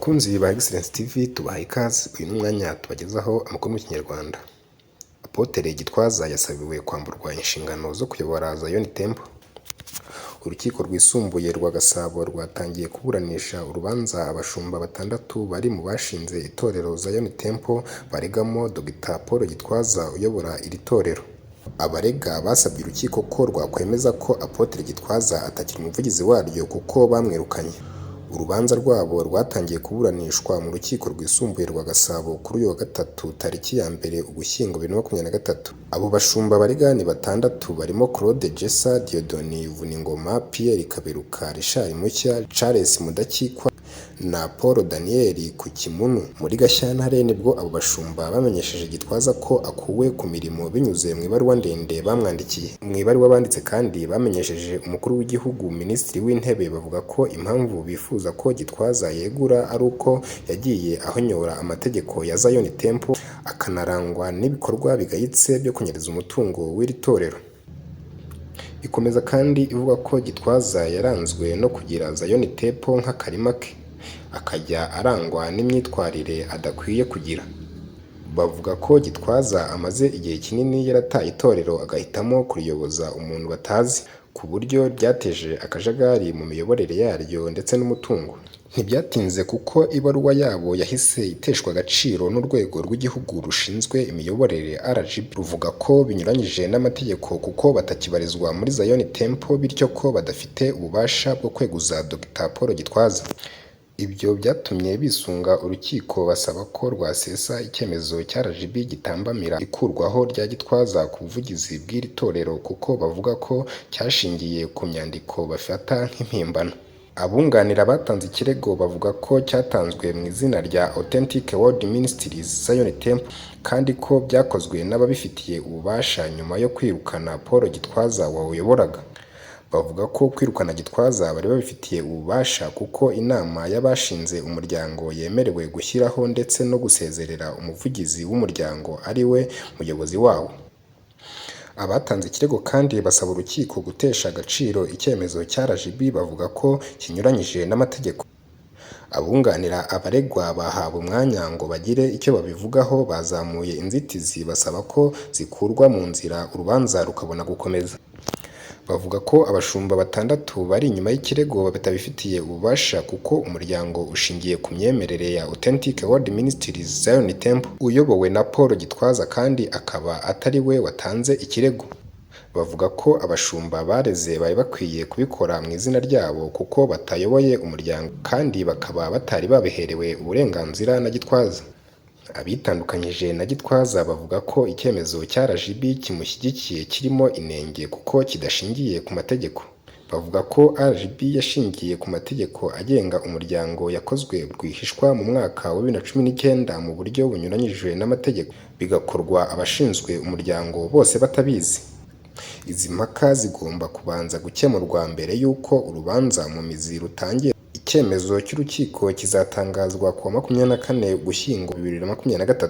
Bakunzi ba Excellence TV tubaha ikaze. Uyu ni umwanya tubagezaho amakuru mu Kinyarwanda. Apotre Gitwaza yasabiwe kwamburwa inshingano zo kuyobora Zion Temple. Urukiko rwisumbuye rwa Gasabo rwatangiye kuburanisha urubanza abashumba batandatu bari mu bashinze itorero Zion Temple baregamo Dr Paul Gitwaza uyobora iri torero. Abarega basabye urukiko ko rwakwemeza ko Apotre Gitwaza atakiri umuvugizi waryo kuko bamwirukanye. Urubanza rwabo rwatangiye kuburanishwa mu rukiko rwisumbuye rwa Gasabo kuri uyu wa gatatu tariki ya mbere Ugushyingo 2023. Abo bashumba barega ni batandatu barimo Claude Jessa, Dieudonne Vuningoma, Pierre Kaberuka, Richard Mushya, Charles Mudakikwa na Paul Daniel Kukimunu. Muri Gashyantare nibwo abo bashumba bamenyesheje Gitwaza ko akuwe ku mirimo binyuze mu ibaruwa ndende bamwandikiye. Mu ibaruwa banditse kandi bamenyesheje umukuru w'igihugu, Minisitiri w'Intebe, bavuga ko impamvu bifuza ko Gitwaza yegura ari uko yagiye ahonyora amategeko ya Zion Temple akanarangwa n'ibikorwa bigayitse byo kunyereza umutungo w'iri torero. Ikomeza kandi ivuga ko Gitwaza yaranzwe no kugira Zion Temple nk'akarima ke, akajya arangwa n'imyitwarire adakwiye kugira. Bavuga ko Gitwaza amaze igihe kinini yarataye itorero agahitamo kuriyoboza umuntu batazi, ku buryo byateje akajagari mu miyoborere yaryo ndetse n'umutungo. Ntibyatinze kuko ibaruwa yabo yahise iteshwa agaciro n'urwego rw'igihugu rushinzwe imiyoborere RGB, ruvuga ko binyuranyije n'amategeko kuko batakibarizwa muri Zion Temple, bityo ko badafite ububasha bwo kweguza Dr Paul Gitwaza. Ibyo byatumye bisunga urukiko basaba ko rwasesa icyemezo cya RGB gitambamira ikurwaho rya Gitwaza ku buvugizi bw'iri torero, kuko bavuga ko cyashingiye ku nyandiko bafata nk'impimbano. Abunganira batanze ikirego bavuga ko cyatanzwe mu izina rya Authentic World Ministries Zion Temple, kandi ko byakozwe n'ababifitiye ububasha nyuma yo kwirukana Paul Gitwaza wawuyoboraga. Bavuga ko kwirukana Gitwaza bari babifitiye ububasha kuko inama y'abashinze umuryango yemerewe gushyiraho ndetse no gusezerera umuvugizi w'umuryango ari we muyobozi wawo. Abatanze ikirego kandi basaba urukiko gutesha agaciro icyemezo cya RGB, bavuga ko kinyuranyije n'amategeko. Abunganira abaregwa bahawe umwanya ngo bagire icyo babivugaho, bazamuye inzitizi basaba ko zikurwa mu nzira urubanza rukabona gukomeza. Bavuga ko abashumba batandatu bari inyuma y'ikirego batabifitiye ububasha kuko umuryango ushingiye ku myemerere ya Authentic World Ministries Zion Temple uyobowe na Paul Gitwaza kandi akaba atari we watanze ikirego. Bavuga ko abashumba bareze bari bakwiye kubikora mu izina ryabo kuko batayoboye umuryango kandi bakaba batari babiherewe uburenganzira na Gitwaza. Abitandukanyije na Gitwaza bavuga ko icyemezo cya RGB kimushyigikiye kirimo inenge kuko kidashingiye ku mategeko. Bavuga ko RGB yashingiye ku mategeko agenga umuryango yakozwe rwihishwa mu mwaka wa 2019 mu buryo bunyuranyije n'amategeko, bigakorwa abashinzwe umuryango bose batabizi. Izi mpaka zigomba kubanza gukemurwa mbere y'uko urubanza mu mizi rutangira. Icyemezo cy'urukiko kizatangazwa ku wa 24 Ugushyingo 2023.